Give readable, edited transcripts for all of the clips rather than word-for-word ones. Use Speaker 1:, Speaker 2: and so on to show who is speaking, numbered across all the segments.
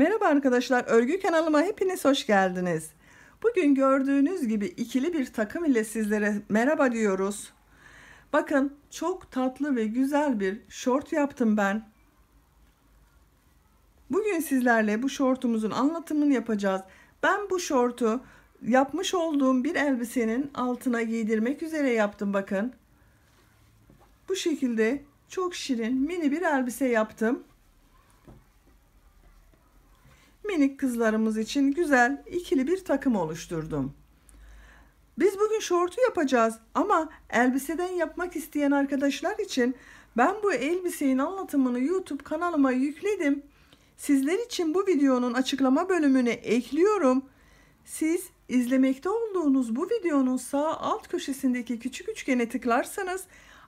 Speaker 1: Merhaba arkadaşlar, örgü kanalıma hepiniz hoş geldiniz. Bugün gördüğünüz gibi ikili bir takım ile sizlere merhaba diyoruz. Bakın çok tatlı ve güzel bir şort yaptım ben. Bugün sizlerle bu şortumuzun anlatımını yapacağız. Ben bu şortu yapmış olduğum bir elbisenin altına giydirmek üzere yaptım bakın. Bu şekilde çok şirin mini bir elbise yaptım. Minik kızlarımız için güzel ikili bir takım oluşturdum. Biz bugün şortu yapacağız ama elbiseden yapmak isteyen arkadaşlar için ben bu elbisenin anlatımını YouTube kanalıma yükledim. Sizler için bu videonun açıklama bölümüne ekliyorum. Siz izlemekte olduğunuz bu videonun sağ alt köşesindeki küçük üçgene tıklarsanız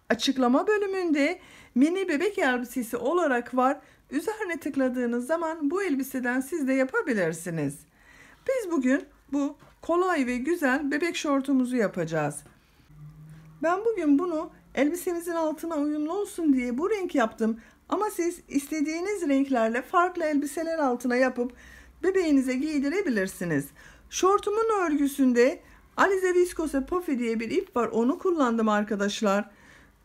Speaker 1: açıklama bölümünde mini bebek elbisesi olarak var. Üzerine tıkladığınız zaman bu elbiseden siz de yapabilirsiniz. Biz bugün bu kolay ve güzel bebek şortumuzu yapacağız. Ben bugün bunu elbisemizin altına uyumlu olsun diye bu renk yaptım. Ama siz istediğiniz renklerle farklı elbiseler altına yapıp bebeğinize giydirebilirsiniz. Şortumun örgüsünde Alize Viscose Puffy diye bir ip var. Onu kullandım arkadaşlar.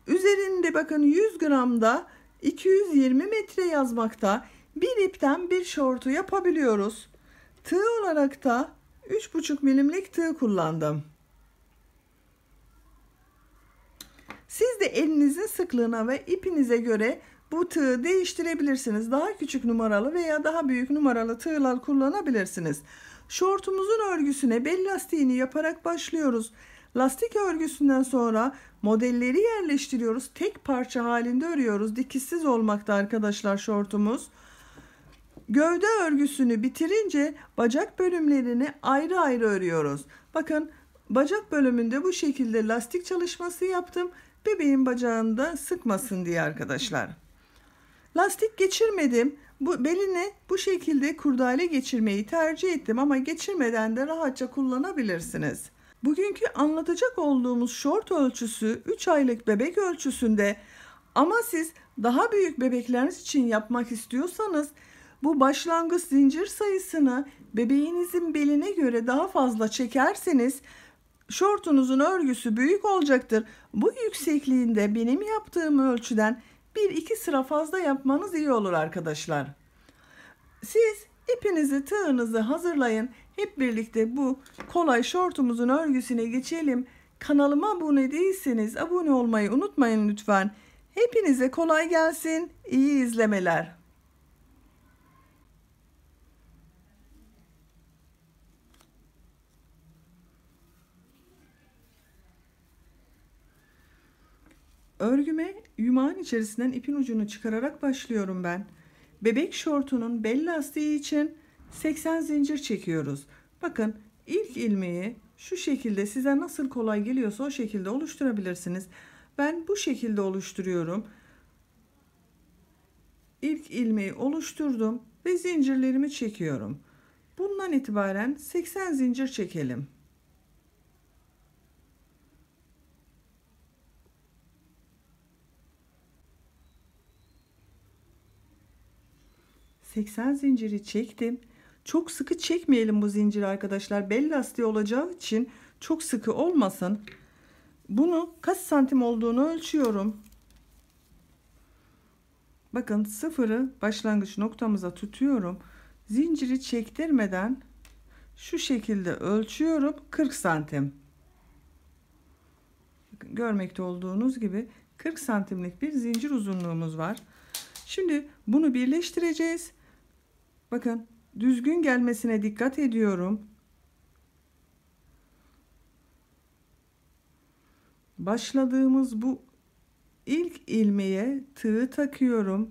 Speaker 1: Üzerinde bakın 100 gramda 220 metre yazmakta. Bir ipten bir şortu yapabiliyoruz. Tığ olarak da 3,5 milimlik tığ kullandım. Siz de elinizin sıklığına ve ipinize göre bu tığı değiştirebilirsiniz. Daha küçük numaralı veya daha büyük numaralı tığlar kullanabilirsiniz. Şortumuzun örgüsüne bel lastiğini yaparak başlıyoruz. Lastik örgüsünden sonra modelleri yerleştiriyoruz. Tek parça halinde örüyoruz. Dikişsiz olmakta arkadaşlar şortumuz. Gövde örgüsünü bitirince bacak bölümlerini ayrı ayrı örüyoruz. Bakın bacak bölümünde bu şekilde lastik çalışması yaptım. Bebeğin bacağında sıkmasın diye arkadaşlar. Lastik geçirmedim. Bu beline bu şekilde kurdale geçirmeyi tercih ettim ama geçirmeden de rahatça kullanabilirsiniz. Bugünkü anlatacak olduğumuz şort ölçüsü 3 aylık bebek ölçüsünde ama siz daha büyük bebekleriniz için yapmak istiyorsanız bu başlangıç zincir sayısını bebeğinizin beline göre daha fazla çekerseniz şortunuzun örgüsü büyük olacaktır. Bu yüksekliğinde benim yaptığım ölçüden 1-2 sıra fazla yapmanız iyi olur arkadaşlar. Siz ipinizi, tığınızı hazırlayın. Hep birlikte bu kolay şortumuzun örgüsüne geçelim. Kanalıma abone değilseniz abone olmayı unutmayın lütfen. Hepinize kolay gelsin. İyi izlemeler. Örgüme yumağın içerisinden ipin ucunu çıkararak başlıyorum ben. Bebek şortunun bel lastiği için 80 zincir çekiyoruz. Bakın ilk ilmeği şu şekilde size nasıl kolay geliyorsa o şekilde oluşturabilirsiniz. Ben bu şekilde oluşturuyorum. İlk ilmeği oluşturdum ve zincirlerimi çekiyorum. Bundan itibaren 80 zincir çekelim. 80 zinciri çektim. Çok sıkı çekmeyelim bu zinciri arkadaşlar. Bel lastiği olacağı için çok sıkı olmasın. Bunu kaç santim olduğunu ölçüyorum. Bakın sıfırı başlangıç noktamıza tutuyorum. Zinciri çektirmeden şu şekilde ölçüyorum. 40 santim. Bakın, görmekte olduğunuz gibi 40 santimlik bir zincir uzunluğumuz var. Şimdi bunu birleştireceğiz. Bakın düzgün gelmesine dikkat ediyorum. Başladığımız bu ilk ilmeğe tığ takıyorum.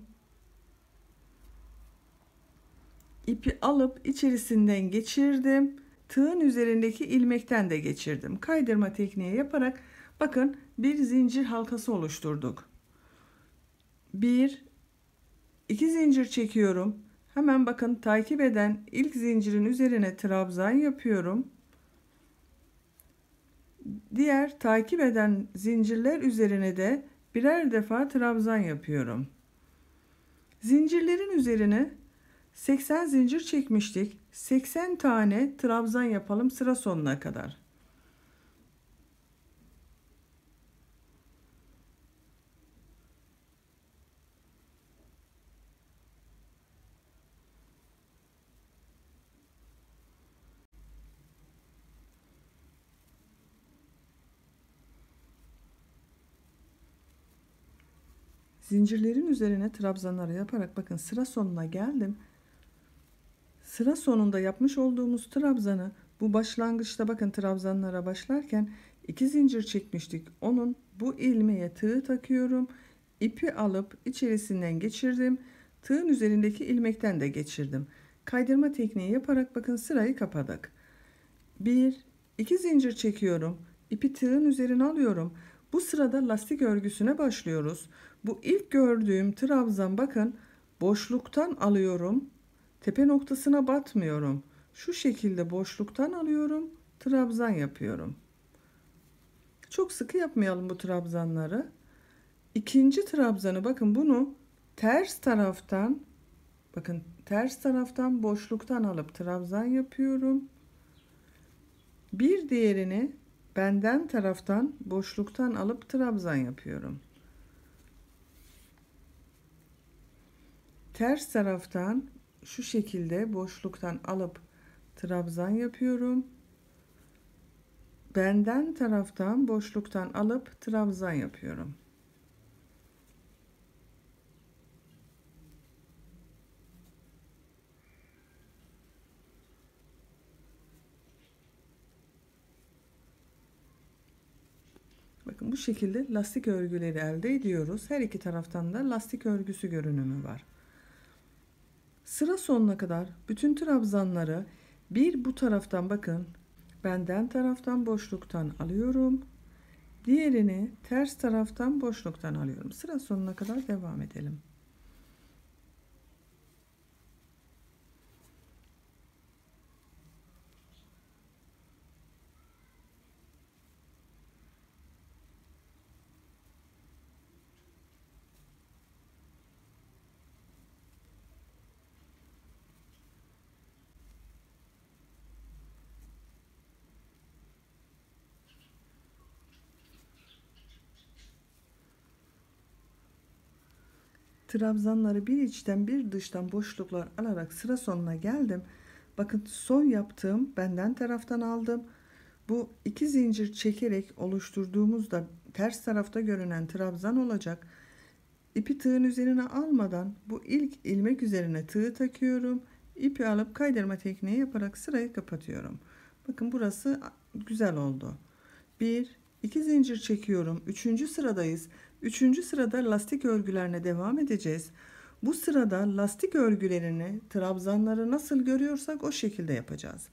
Speaker 1: İpi alıp içerisinden geçirdim. Tığın üzerindeki ilmekten de geçirdim. Kaydırma tekniği yaparak bakın bir zincir halkası oluşturduk. 1 2 zincir çekiyorum. Hemen bakın takip eden ilk zincirin üzerine trabzan yapıyorum. Diğer takip eden zincirler üzerine de birer defa trabzan yapıyorum. Zincirlerin üzerine 80 zincir çekmiştik. 80 tane trabzan yapalım sıra sonuna kadar. Zincirlerin üzerine trabzanları yaparak bakın sıra sonuna geldim. Sıra sonunda yapmış olduğumuz trabzanı bu başlangıçta bakın trabzanlara başlarken 2 zincir çekmiştik. Onun bu ilmeğe tığ takıyorum. İpi alıp içerisinden geçirdim. Tığın üzerindeki ilmekten de geçirdim. Kaydırma tekniği yaparak bakın sırayı kapadık. 1 2 zincir çekiyorum. İpi tığın üzerine alıyorum. Bu sırada lastik örgüsüne başlıyoruz. Bu ilk gördüğüm trabzan bakın boşluktan alıyorum. Tepe noktasına batmıyorum. Şu şekilde boşluktan alıyorum. Trabzan yapıyorum. Çok sıkı yapmayalım bu trabzanları. İkinci trabzanı bakın bunu ters taraftan bakın ters taraftan boşluktan alıp trabzan yapıyorum. Bir diğerini benden taraftan boşluktan alıp trabzan yapıyorum. Ters taraftan şu şekilde boşluktan alıp trabzan yapıyorum. Benden taraftan boşluktan alıp trabzan yapıyorum. Bakın bu şekilde lastik örgüleri elde ediyoruz. Her iki taraftan da lastik örgüsü görünümü var. Sıra sonuna kadar bütün trabzanları bir bu taraftan bakın benden taraftan boşluktan alıyorum. Diğerini ters taraftan boşluktan alıyorum. Sıra sonuna kadar devam edelim. Trabzanları bir içten bir dıştan boşluklar alarak sıra sonuna geldim. Bakın son yaptığım benden taraftan aldım. Bu iki zincir çekerek oluşturduğumuzda ters tarafta görünen trabzan olacak. İpi tığın üzerine almadan bu ilk ilmek üzerine tığ takıyorum. İpi alıp kaydırma tekniği yaparak sırayı kapatıyorum. Bakın burası güzel oldu. 1 2 zincir çekiyorum. 3. sıradayız. 3. sırada lastik örgülerine devam edeceğiz. Bu sırada lastik örgülerini, trabzanları nasıl görüyorsak o şekilde yapacağız.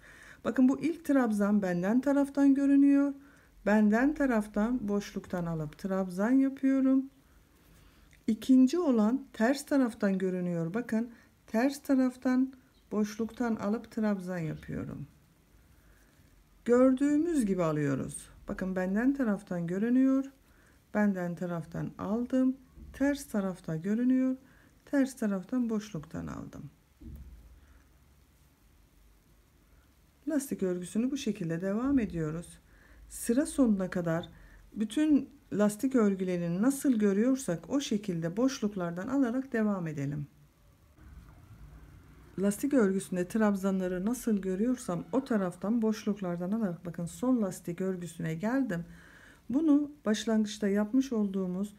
Speaker 1: Bakın bu ilk trabzan benden taraftan görünüyor. Benden taraftan boşluktan alıp trabzan yapıyorum. İkinci olan ters taraftan görünüyor. Bakın ters taraftan boşluktan alıp trabzan yapıyorum. Gördüğümüz gibi alıyoruz. Bakın benden taraftan görünüyor. Benden taraftan aldım. Ters tarafta görünüyor. Ters taraftan boşluktan aldım. Lastik örgüsünü bu şekilde devam ediyoruz. Sıra sonuna kadar bütün lastik örgülerini nasıl görüyorsak o şekilde boşluklardan alarak devam edelim. Lastik örgüsünde trabzanları nasıl görüyorsam o taraftan boşluklardan alarak bakın son lastik örgüsüne geldim. Bunu başlangıçta yapmış olduğumuz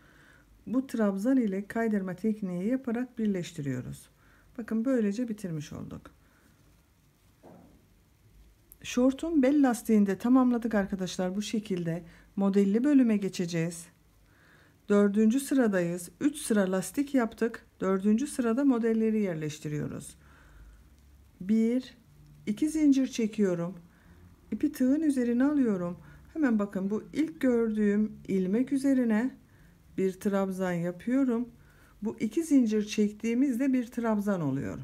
Speaker 1: bu trabzan ile kaydırma tekniği yaparak birleştiriyoruz. Bakın böylece bitirmiş olduk. Şortun bel lastiğini de tamamladık arkadaşlar. Bu şekilde modelli bölüme geçeceğiz. 4. sıradayız. 3 sıra lastik yaptık. 4. sırada modelleri yerleştiriyoruz. 1 2 zincir çekiyorum. İpi tığın üzerine alıyorum. Hemen bakın bu ilk gördüğüm ilmek üzerine bir trabzan yapıyorum. Bu 2 zincir çektiğimizde bir trabzan oluyor.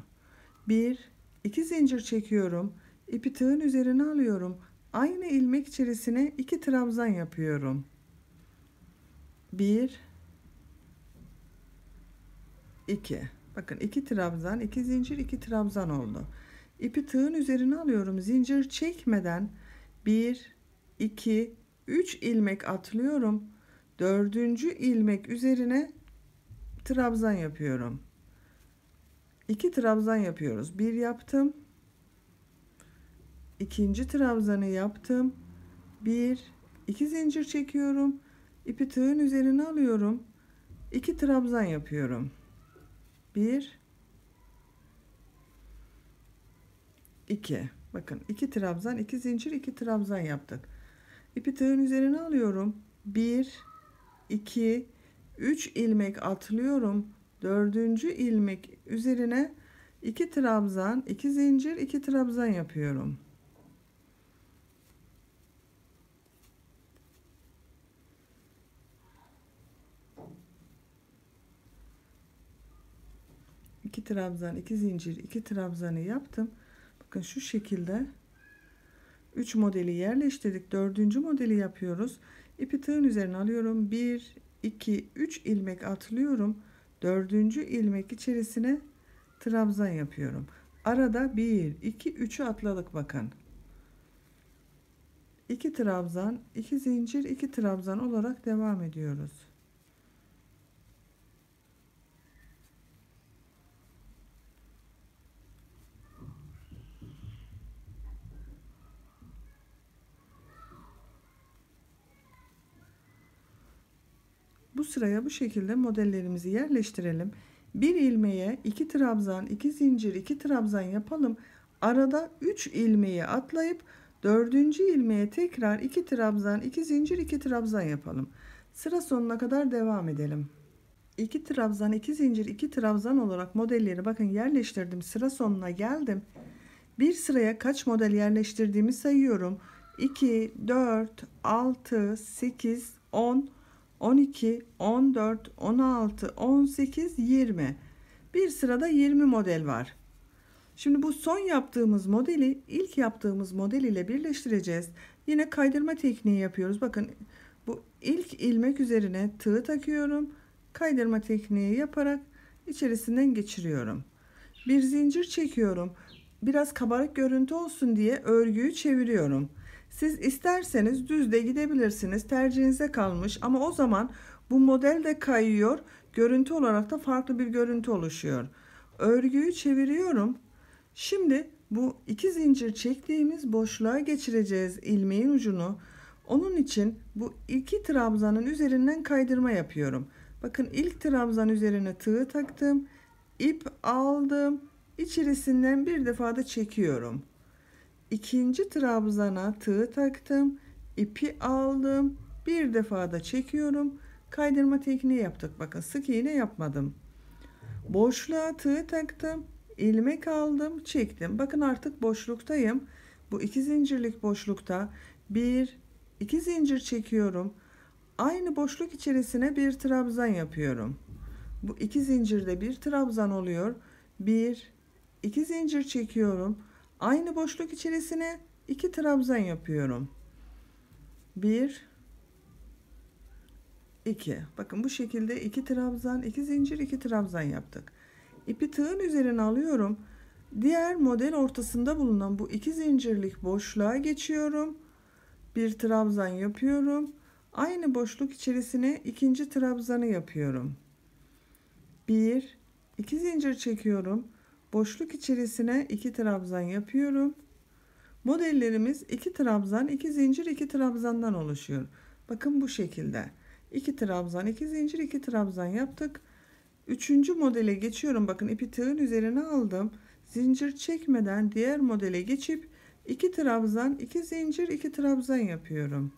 Speaker 1: 1 2 zincir çekiyorum. İpi tığın üzerine alıyorum. Aynı ilmek içerisine 2 trabzan yapıyorum. 1 2 Bakın 2 trabzan, 2 zincir, 2 trabzan oldu. İpi tığın üzerine alıyorum. Zincir çekmeden 1, 2, 3 ilmek atlıyorum. 4. ilmek üzerine trabzan yapıyorum. 2 trabzan yapıyoruz. 1 yaptım. İkinci trabzanı yaptım. 1, 2 zincir çekiyorum. İpi tığın üzerine alıyorum. 2 trabzan yapıyorum. 1, 2. Bakın 2 trabzan, 2 zincir, 2 trabzan yaptık. İpi tığın üzerine alıyorum. 1, 2, 3 ilmek atlıyorum. 4. ilmek üzerine 2 trabzan, 2 zincir, 2 trabzan yapıyorum. İki trabzan, 2 zincir, 2 trabzanı yaptım. Bakın şu şekilde 3 modeli yerleştirdik. 4. modeli yapıyoruz. İpi tığın üzerine alıyorum. 1, 2, 3 ilmek atlıyorum. 4. ilmek içerisine trabzan yapıyorum. Arada 1, 2, 3'ü atladık bakın. 2 trabzan, 2 zincir, 2 trabzan olarak devam ediyoruz. Bu sıraya bu şekilde modellerimizi yerleştirelim. Bir ilmeğe 2 trabzan, 2 zincir, 2 trabzan yapalım. Arada 3 ilmeği atlayıp 4. ilmeğe tekrar 2 trabzan, 2 zincir, 2 trabzan yapalım. Sıra sonuna kadar devam edelim. 2 trabzan, 2 zincir, 2 trabzan olarak modelleri bakın yerleştirdim. Sıra sonuna geldim. Bir sıraya kaç model yerleştirdiğimi sayıyorum. 2, 4, 6, 8, 10, 12, 14, 16, 18, 20. Bir sırada 20 model var. Şimdi bu son yaptığımız modeli ilk yaptığımız model ile birleştireceğiz. Yine kaydırma tekniği yapıyoruz. Bakın bu ilk ilmek üzerine tığ takıyorum. Kaydırma tekniği yaparak içerisinden geçiriyorum. Bir zincir çekiyorum. Biraz kabarık görüntü olsun diye örgüyü çeviriyorum. Siz isterseniz düz de gidebilirsiniz. Tercihinize kalmış ama o zaman bu model de kayıyor. Görüntü olarak da farklı bir görüntü oluşuyor. Örgüyü çeviriyorum. Şimdi bu 2 zincir çektiğimiz boşluğa geçireceğiz ilmeğin ucunu. Onun için bu 2 trabzanın üzerinden kaydırma yapıyorum. Bakın ilk trabzan üzerine tığ taktım. İp aldım. İçerisinden bir defa da çekiyorum. İkinci trabzana tığ taktım. İpi aldım. Bir defa da çekiyorum. Kaydırma tekniği yaptık. Bakın sık iğne yapmadım. Boşluğa tığ taktım. İlmek aldım. Çektim. Bakın artık boşluktayım. Bu 2 zincirlik boşlukta 1, 2 zincir çekiyorum. Aynı boşluk içerisine bir trabzan yapıyorum. Bu 2 zincirde bir trabzan oluyor. 1, 2 zincir çekiyorum. Aynı boşluk içerisine 2 trabzan yapıyorum. 1, 2. Bakın bu şekilde 2 trabzan, 2 zincir, 2 trabzan yaptık. İpi tığın üzerine alıyorum. Diğer model ortasında bulunan bu 2 zincirlik boşluğa geçiyorum. Bir trabzan yapıyorum. Aynı boşluk içerisine ikinci trabzanı yapıyorum. 1, 2 zincir çekiyorum. Boşluk içerisine 2 trabzan yapıyorum. Modellerimiz 2 trabzan, 2 zincir, 2 trabzandan oluşuyor. Bakın bu şekilde. 2 trabzan, 2 zincir, 2 trabzan yaptık. Üçüncü modele geçiyorum. Bakın ipi tığın üzerine aldım. Zincir çekmeden diğer modele geçip 2 trabzan, 2 zincir, 2 trabzan yapıyorum.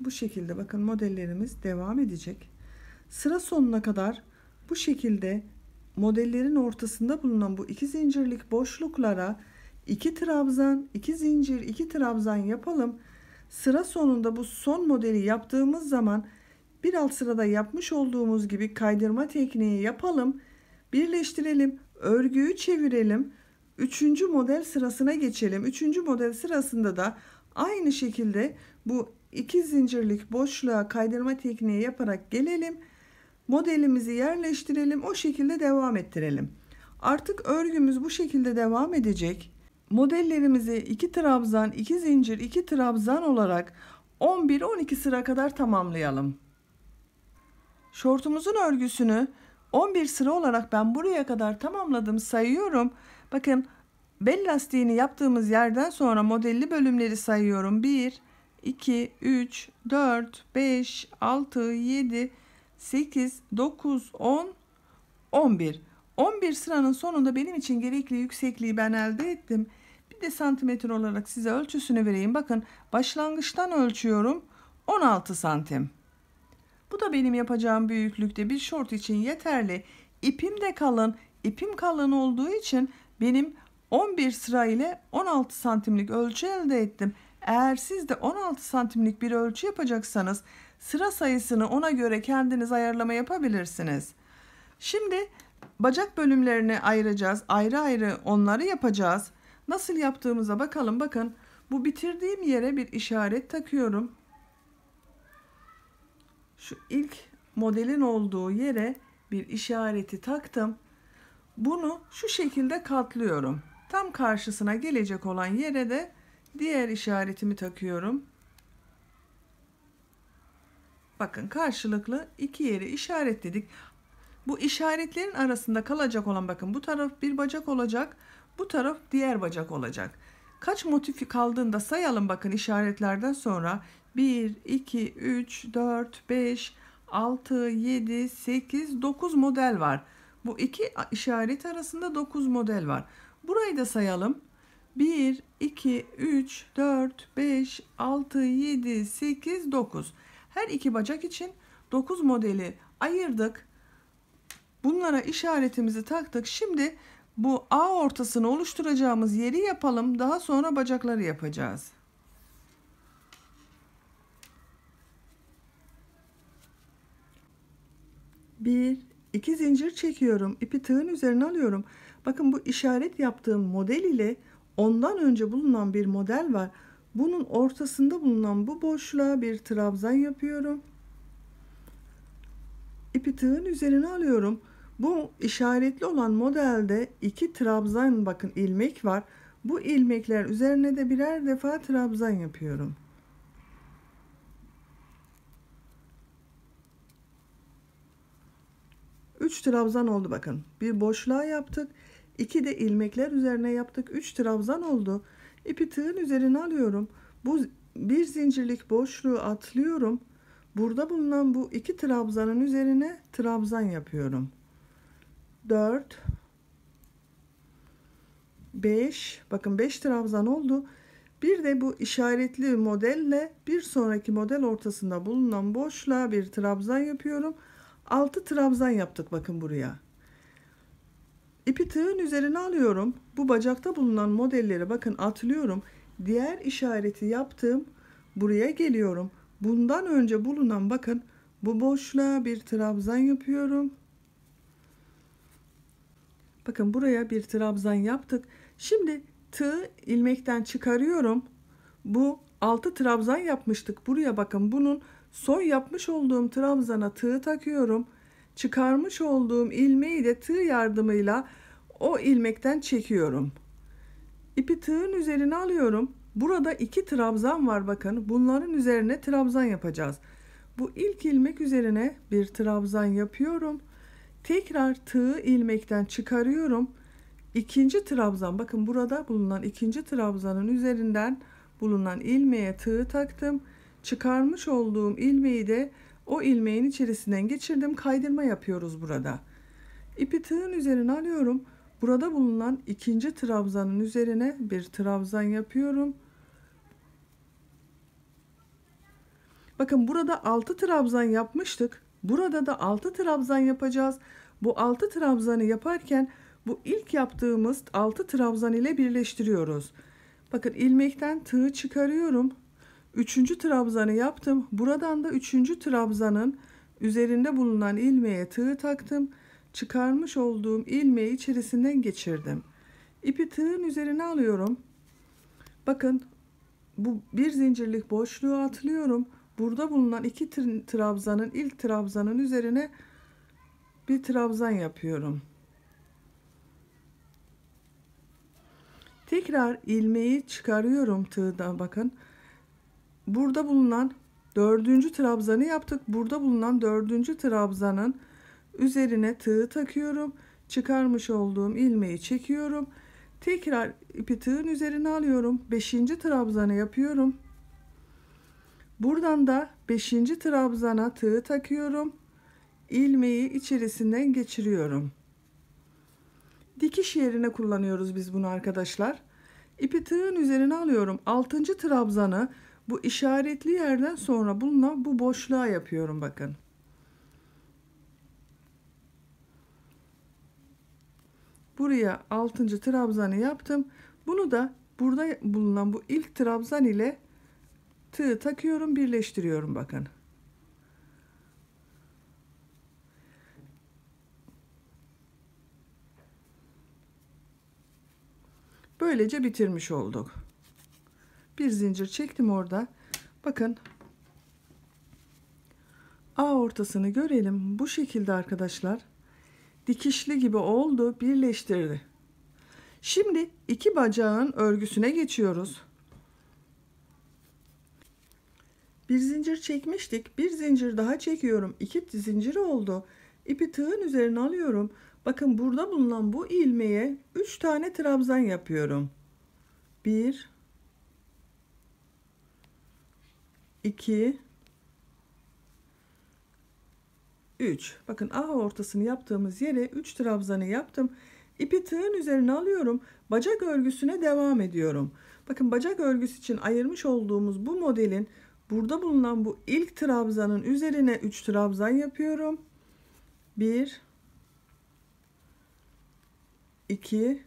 Speaker 1: Bu şekilde bakın modellerimiz devam edecek. Sıra sonuna kadar bu şekilde modellerin ortasında bulunan bu 2 zincirlik boşluklara 2 trabzan, 2 zincir, 2 trabzan yapalım. sıra sonunda bu son modeli yaptığımız zaman bir alt sırada yapmış olduğumuz gibi kaydırma tekniği yapalım. Birleştirelim. Örgüyü çevirelim. Üçüncü model sırasına geçelim. Üçüncü model sırasında da aynı şekilde bu iki zincirlik boşluğa kaydırma tekniği yaparak gelelim. Modelimizi yerleştirelim. O şekilde devam ettirelim. Artık örgümüz bu şekilde devam edecek. Modellerimizi 2 trabzan, 2 zincir, 2 trabzan olarak 11-12 sıra kadar tamamlayalım. Şortumuzun örgüsünü 11 sıra olarak ben buraya kadar tamamladım, sayıyorum. Bakın, bel lastiğini yaptığımız yerden sonra modelli bölümleri sayıyorum. 1, 2, 3, 4, 5, 6, 7, 8, 9, 10, 11. 11 sıranın sonunda benim için gerekli yüksekliği ben elde ettim. Bir de santimetre olarak size ölçüsünü vereyim. Bakın, başlangıçtan ölçüyorum 16 santim. Bu da benim yapacağım büyüklükte bir şort için yeterli. İpim de kalın. İpim kalın olduğu için benim 11 sıra ile 16 santimlik ölçü elde ettim. Eğer siz de 16 santimlik bir ölçü yapacaksanız sıra sayısını ona göre kendiniz ayarlama yapabilirsiniz. Şimdi bacak bölümlerini ayıracağız. Ayrı ayrı onları yapacağız. Nasıl yaptığımıza bakalım. Bakın, bu bitirdiğim yere bir işaret takıyorum. Şu ilk modelin olduğu yere bir işareti taktım. Bunu şu şekilde katlıyorum. Tam karşısına gelecek olan yere de diğer işaretimi takıyorum. Bakın, karşılıklı iki yeri işaretledik. Bu işaretlerin arasında kalacak olan, bakın, bu taraf bir bacak olacak, bu taraf diğer bacak olacak. Kaç motif kaldığında sayalım. Bakın, işaretlerden sonra 1, 2, 3, 4, 5, 6, 7, 8, 9 model var. Bu iki işaret arasında 9 model var. Burayı da sayalım. 1, 2, 3, 4, 5, 6, 7, 8, 9. Her iki bacak için 9 modeli ayırdık. Bunlara işaretimizi taktık. Şimdi bu A ortasını oluşturacağımız yeri yapalım. Daha sonra bacakları yapacağız. Bir, iki zincir çekiyorum. İpi tığın üzerine alıyorum. Bakın, bu işaret yaptığım model ile ondan önce bulunan bir model var. Bunun ortasında bulunan bu boşluğa bir trabzan yapıyorum. İpi tığın üzerine alıyorum. Bu işaretli olan modelde iki trabzan, bakın, ilmek var. Bu ilmekler üzerine de birer defa trabzan yapıyorum. Üç trabzan oldu, bakın. Bir boşluğa yaptık. 2 de ilmekler üzerine yaptık. 3 trabzan oldu. İpi tığın üzerine alıyorum. Bu bir zincirlik boşluğu atlıyorum. Burada bulunan bu iki trabzanın üzerine trabzan yapıyorum. 4, 5, bakın 5 trabzan oldu. Bir de bu işaretli modelle bir sonraki model ortasında bulunan boşluğa bir trabzan yapıyorum. 6 trabzan yaptık, bakın buraya. İpi tığın üzerine alıyorum. Bu bacakta bulunan modelleri, bakın, atlıyorum. Diğer işareti yaptım. Buraya geliyorum. Bundan önce bulunan, bakın, bu boşluğa bir trabzan yapıyorum. Bakın, buraya bir trabzan yaptık. Şimdi tığı ilmekten çıkarıyorum. Bu 6 trabzan yapmıştık. Buraya bakın, bunun son yapmış olduğum trabzana tığ takıyorum. Çıkarmış olduğum ilmeği de tığ yardımıyla o ilmekten çekiyorum. İpi tığın üzerine alıyorum. Burada 2 trabzan var, bakın. Bunların üzerine trabzan yapacağız. Bu ilk ilmek üzerine bir trabzan yapıyorum. Tekrar tığı ilmekten çıkarıyorum. İkinci trabzan, bakın, burada bulunan ikinci trabzanın üzerinden bulunan ilmeğe tığ taktım. Çıkarmış olduğum ilmeği de o ilmeğin içerisinden geçirdim. Kaydırma yapıyoruz burada. İpi tığın üzerine alıyorum. Burada bulunan ikinci trabzanın üzerine bir trabzan yapıyorum. Bakın, burada 6 trabzan yapmıştık. Burada da 6 trabzan yapacağız. Bu 6 trabzanı yaparken bu ilk yaptığımız 6 trabzan ile birleştiriyoruz. Bakın, ilmekten tığı çıkarıyorum. Üçüncü trabzanı yaptım. Buradan da üçüncü trabzanın üzerinde bulunan ilmeğe tığ taktım. Çıkarmış olduğum ilmeği içerisinden geçirdim. İpi tığın üzerine alıyorum. Bakın bu bir zincirlik boşluğu atlıyorum. Burada bulunan iki trabzanın ilk trabzanın üzerine bir trabzan yapıyorum. Tekrar ilmeği çıkarıyorum tığdan, bakın. Burada bulunan dördüncü trabzanı yaptık. Burada bulunan dördüncü trabzanın üzerine tığ takıyorum. Çıkarmış olduğum ilmeği çekiyorum. Tekrar ipi tığın üzerine alıyorum. Beşinci trabzanı yapıyorum. Buradan da beşinci trabzana tığ takıyorum. İlmeği içerisinden geçiriyorum. Dikiş yerine kullanıyoruz biz bunu arkadaşlar. İpi tığın üzerine alıyorum. Altıncı trabzanı bu işaretli yerden sonra bulunan bu boşluğa yapıyorum, bakın. Buraya altıncı trabzanı yaptım. Bunu da burada bulunan bu ilk trabzan ile tığ takıyorum, birleştiriyorum, bakın. Böylece bitirmiş olduk. Bir zincir çektim orada. Bakın. A ortasını görelim. Bu şekilde arkadaşlar. Dikişli gibi oldu, birleştirdi. Şimdi iki bacağın örgüsüne geçiyoruz. Bir zincir çekmiştik. Bir zincir daha çekiyorum. İki zincir oldu. İpi tığın üzerine alıyorum. Bakın burada bulunan bu ilmeğe 3 tane trabzan yapıyorum. 1 2 3. Bakın A ortasını yaptığımız yere 3 trabzanı yaptım. İpi tığın üzerine alıyorum. Bacak örgüsüne devam ediyorum. Bakın bacak örgüsü için ayırmış olduğumuz bu modelin burada bulunan bu ilk trabzanın üzerine 3 trabzan yapıyorum. 1 2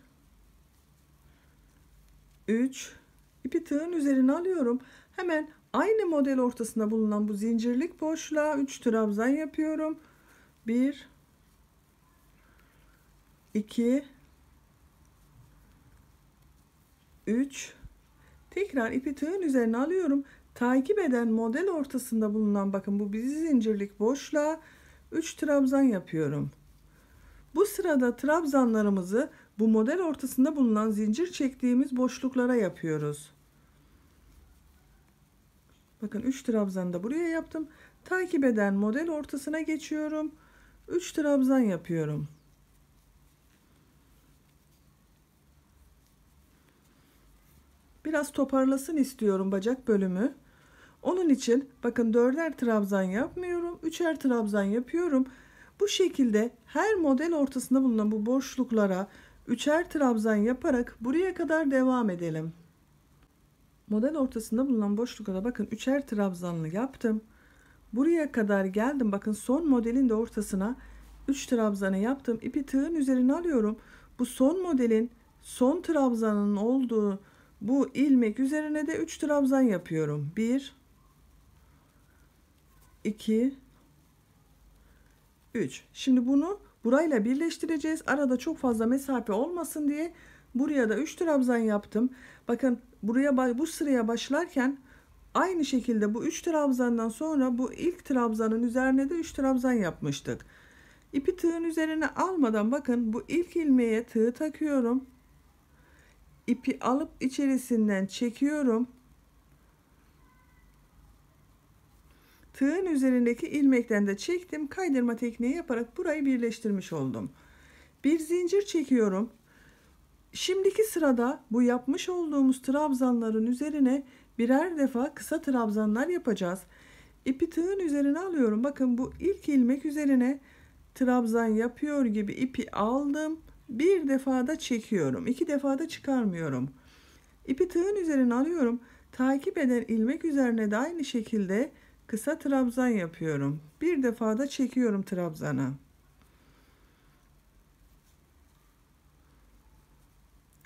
Speaker 1: 3. İpi tığın üzerine alıyorum. Hemen aynı model ortasında bulunan bu zincirlik boşluğa 3 trabzan yapıyorum. 1 2 3. Tekrar ipi tığın üzerine alıyorum. Takip eden model ortasında bulunan, bakın bu bir zincirlik boşluğa 3 trabzan yapıyorum. Bu sırada trabzanlarımızı bu model ortasında bulunan zincir çektiğimiz boşluklara yapıyoruz. Bakın 3 trabzan da buraya yaptım. Takip eden model ortasına geçiyorum. 3 trabzan yapıyorum. Biraz toparlasın istiyorum bacak bölümü. Onun için bakın 4'er trabzan yapmıyorum. 3'er trabzan yapıyorum. Bu şekilde her model ortasında bulunan bu boşluklara 3'er trabzan yaparak buraya kadar devam edelim. Model ortasında bulunan boşluklara bakın 3'er trabzanlı yaptım. Buraya kadar geldim. Bakın son modelin de ortasına 3 trabzanı yaptım. İpi tığın üzerine alıyorum. Bu son modelin son trabzanın olduğu bu ilmek üzerine de 3 trabzan yapıyorum. 1 2 3. Şimdi bunu burayla birleştireceğiz. Arada çok fazla mesafe olmasın diye buraya da 3 trabzan yaptım. Bakın buraya, bu sıraya başlarken aynı şekilde bu 3 trabzandan sonra bu ilk trabzanın üzerine de 3 trabzan yapmıştık. İpi tığın üzerine almadan bakın bu ilk ilmeğe tığ takıyorum. İpi alıp içerisinden çekiyorum. Tığın üzerindeki ilmekten de çektim. Kaydırma tekniği yaparak burayı birleştirmiş oldum. Bir zincir çekiyorum. Şimdiki sırada bu yapmış olduğumuz trabzanların üzerine birer defa kısa trabzanlar yapacağız. İpi tığın üzerine alıyorum. Bakın bu ilk ilmek üzerine trabzan yapıyor gibi ipi aldım. Bir defa da çekiyorum. 2 defa da çıkarmıyorum. İpi tığın üzerine alıyorum. Takip eden ilmek üzerine de aynı şekilde kısa trabzan yapıyorum. Bir defa da çekiyorum trabzanı.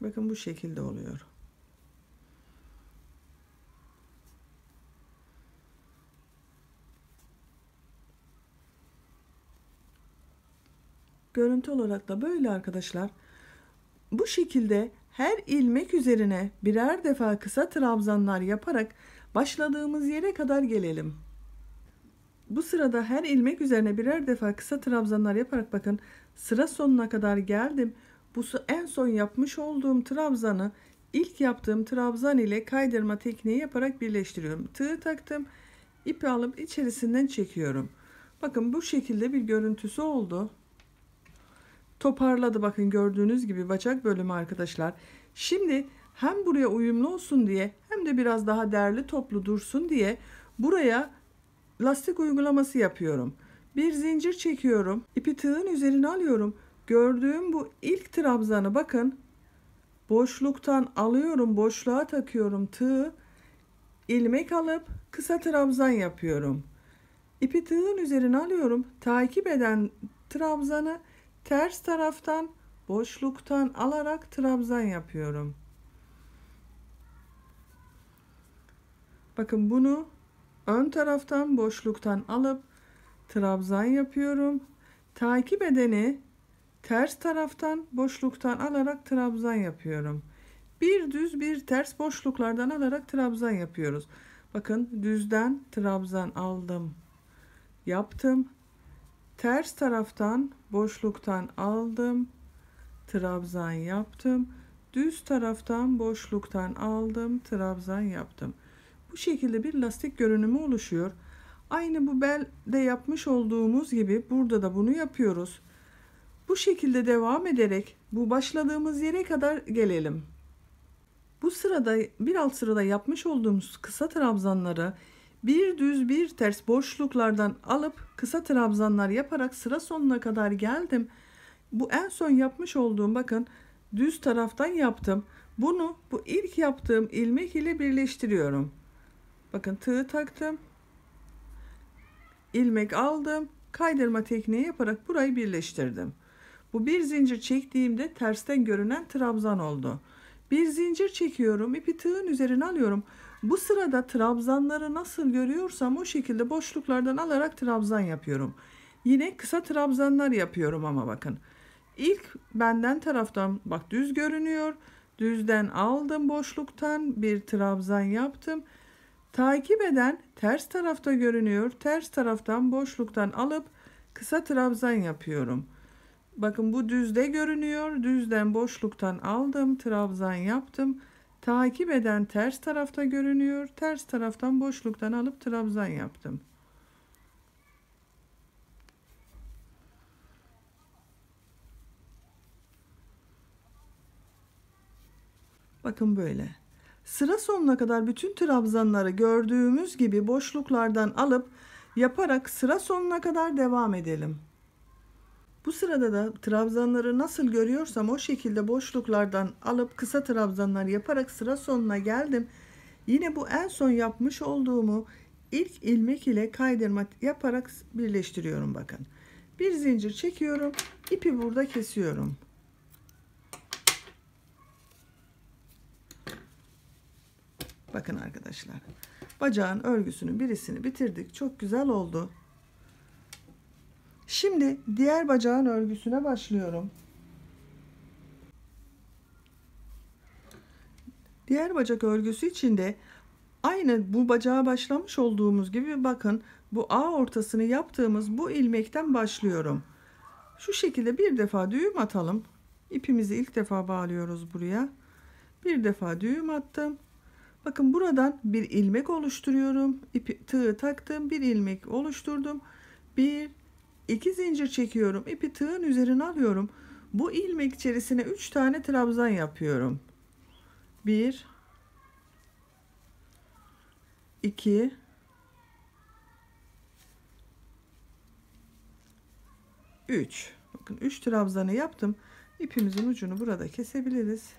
Speaker 1: Bakın bu şekilde oluyor. Görüntü olarak da böyle arkadaşlar. Bu şekilde her ilmek üzerine birer defa kısa trabzanlar yaparak başladığımız yere kadar gelelim. Bu sırada her ilmek üzerine birer defa kısa trabzanlar yaparak bakın sıra sonuna kadar geldim. Bu en son yapmış olduğum trabzanı ilk yaptığım trabzan ile kaydırma tekniği yaparak birleştiriyorum. Tığ taktım, ipi alıp içerisinden çekiyorum. Bakın bu şekilde bir görüntüsü oldu. Toparladı bakın gördüğünüz gibi bacak bölümü arkadaşlar. Şimdi hem buraya uyumlu olsun diye hem de biraz daha derli toplu dursun diye buraya lastik uygulaması yapıyorum. Bir zincir çekiyorum. İpi tığın üzerine alıyorum. Gördüğüm bu ilk trabzanı bakın. Boşluktan alıyorum. Boşluğa takıyorum tığı. İlmek alıp kısa trabzan yapıyorum. İpi tığın üzerine alıyorum. Takip eden trabzanı ters taraftan boşluktan alarak trabzan yapıyorum. Bakın bunu ön taraftan boşluktan alıp trabzan yapıyorum. Takip edeni ters taraftan boşluktan alarak trabzan yapıyorum. Bir düz bir ters boşluklardan alarak trabzan yapıyoruz. Bakın düzden trabzan aldım. Yaptım. Ters taraftan boşluktan aldım. Trabzan yaptım. Düz taraftan boşluktan aldım. Trabzan yaptım. Bu şekilde bir lastik görünümü oluşuyor. Aynı bu belde yapmış olduğumuz gibi burada da bunu yapıyoruz. Bu şekilde devam ederek bu başladığımız yere kadar gelelim. Bu sırada bir alt sırada yapmış olduğumuz kısa trabzanları bir düz bir ters boşluklardan alıp kısa trabzanlar yaparak sıra sonuna kadar geldim. Bu en son yapmış olduğum bakın düz taraftan yaptım. Bunu bu ilk yaptığım ilmek ile birleştiriyorum. Bakın tığı taktım. İlmek aldım. Kaydırma tekniği yaparak burayı birleştirdim. Bu bir zincir çektiğimde tersten görünen trabzan oldu. Bir zincir çekiyorum. İpi tığın üzerine alıyorum. Bu sırada trabzanları nasıl görüyorsam o şekilde boşluklardan alarak trabzan yapıyorum. Yine kısa trabzanlar yapıyorum ama bakın. İlk benden taraftan bak düz görünüyor. Düzden aldım boşluktan bir trabzan yaptım. Takip eden ters tarafta görünüyor. Ters taraftan boşluktan alıp kısa trabzan yapıyorum. Bakın bu düzde görünüyor. Düzden boşluktan aldım. Trabzan yaptım. Takip eden ters tarafta görünüyor. Ters taraftan boşluktan alıp trabzan yaptım. Bakın böyle. Sıra sonuna kadar bütün trabzanları gördüğümüz gibi boşluklardan alıp yaparak sıra sonuna kadar devam edelim. Bu sırada da trabzanları nasıl görüyorsam o şekilde boşluklardan alıp kısa trabzanlar yaparak sıra sonuna geldim. Yine bu en son yapmış olduğumu ilk ilmek ile kaydırma yaparak birleştiriyorum bakın. Bir zincir çekiyorum. İpi burada kesiyorum. Bakın arkadaşlar. Bacağın örgüsünün birisini bitirdik. Çok güzel oldu. Şimdi diğer bacağın örgüsüne başlıyorum. Diğer bacak örgüsü için de aynı bu bacağa başlamış olduğumuz gibi bakın bu A ortasını yaptığımız bu ilmekten başlıyorum. Şu şekilde bir defa düğüm atalım. İpimizi ilk defa bağlıyoruz buraya. Bir defa düğüm attım. Bakın buradan bir ilmek oluşturuyorum. İpi tığı taktım. Bir ilmek oluşturdum. Bir, iki zincir çekiyorum. İpi tığın üzerine alıyorum. Bu ilmek içerisine 3 tane trabzan yapıyorum. 1 2 3. Bakın 3 trabzanı yaptım. İpimizin ucunu burada kesebiliriz.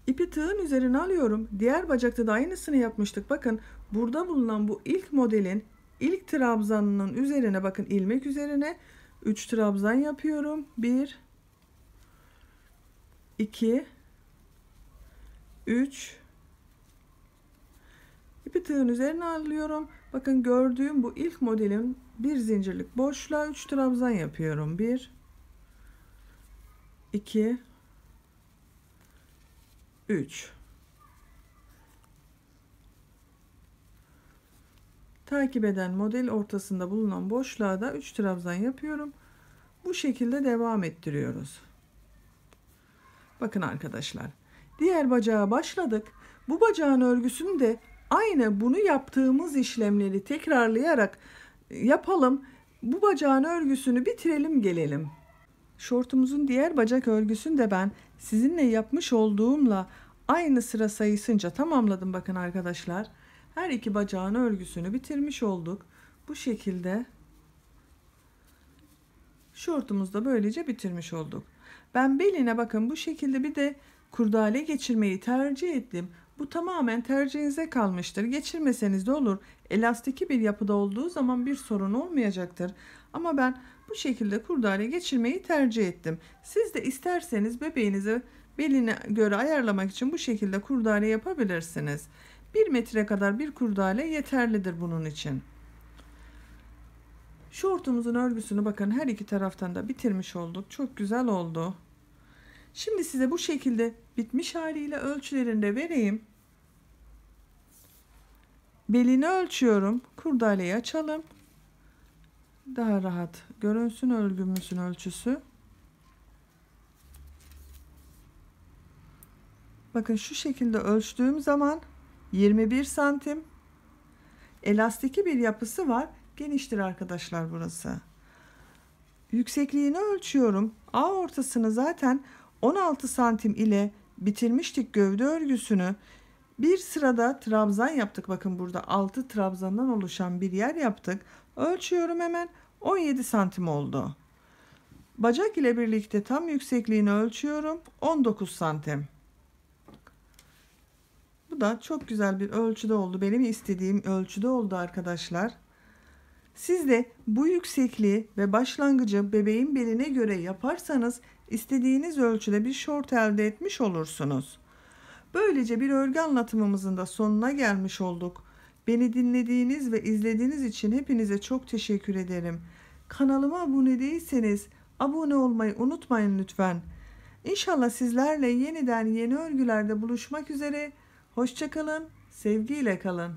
Speaker 1: İpi tığın üzerine alıyorum. Diğer bacakta da aynısını yapmıştık. Bakın burada bulunan bu ilk modelin ilk trabzanının üzerine bakın ilmek üzerine 3 trabzan yapıyorum. 1 2 3 İpi tığın üzerine alıyorum. Bakın gördüğüm bu ilk modelin bir zincirlik boşluğa 3 trabzan yapıyorum. 1 2 3. Takip eden model ortasında bulunan boşluğa da 3 trabzan yapıyorum. Bu şekilde devam ettiriyoruz. Bakın arkadaşlar, diğer bacağa başladık. Bu bacağın örgüsünü de aynı bunu yaptığımız işlemleri tekrarlayarak yapalım. Bu bacağın örgüsünü bitirelim, gelelim. Şortumuzun diğer bacak örgüsünü de ben sizinle yapmış olduğumla aynı sıra sayısınca tamamladım. Bakın arkadaşlar, her iki bacağın örgüsünü bitirmiş olduk. Bu şekilde şortumuzu da böylece bitirmiş olduk. Ben beline bakın bu şekilde bir de kurdale geçirmeyi tercih ettim. Bu tamamen tercihinize kalmıştır. Geçirmeseniz de olur. Elastiki bir yapıda olduğu zaman bir sorun olmayacaktır. Ama ben bu şekilde kurdale geçirmeyi tercih ettim. Siz de isterseniz bebeğinizi beline göre ayarlamak için bu şekilde kurdale yapabilirsiniz. 1 metre kadar bir kurdale yeterlidir bunun için. Şortumuzun örgüsünü bakın her iki taraftan da bitirmiş olduk. Çok güzel oldu. Şimdi size bu şekilde bitmiş haliyle ölçülerini de vereyim. Belini ölçüyorum. Kurdaleyi açalım. Daha rahat görünsün örgümüzün ölçüsü. Bakın şu şekilde ölçtüğüm zaman 21 santim. Elastiki bir yapısı var. Geniştir arkadaşlar burası. Yüksekliğini ölçüyorum. A ortasını zaten 16 santim ile bitirmiştik gövde örgüsünü. Bir sırada trabzan yaptık. Bakın burada 6 trabzandan oluşan bir yer yaptık. Ölçüyorum hemen, 17 santim oldu. Bacak ile birlikte tam yüksekliğini ölçüyorum. 19 santim. Bu da çok güzel bir ölçüde oldu. Benim istediğim ölçüde oldu arkadaşlar. Siz de bu yüksekliği ve başlangıcı bebeğin beline göre yaparsanız istediğiniz ölçüde bir şort elde etmiş olursunuz. Böylece bir örgü anlatımımızın da sonuna gelmiş olduk. Beni dinlediğiniz ve izlediğiniz için hepinize çok teşekkür ederim. Kanalıma abone değilseniz abone olmayı unutmayın lütfen. İnşallah sizlerle yeniden yeni örgülerde buluşmak üzere. Hoşça kalın, sevgiyle kalın.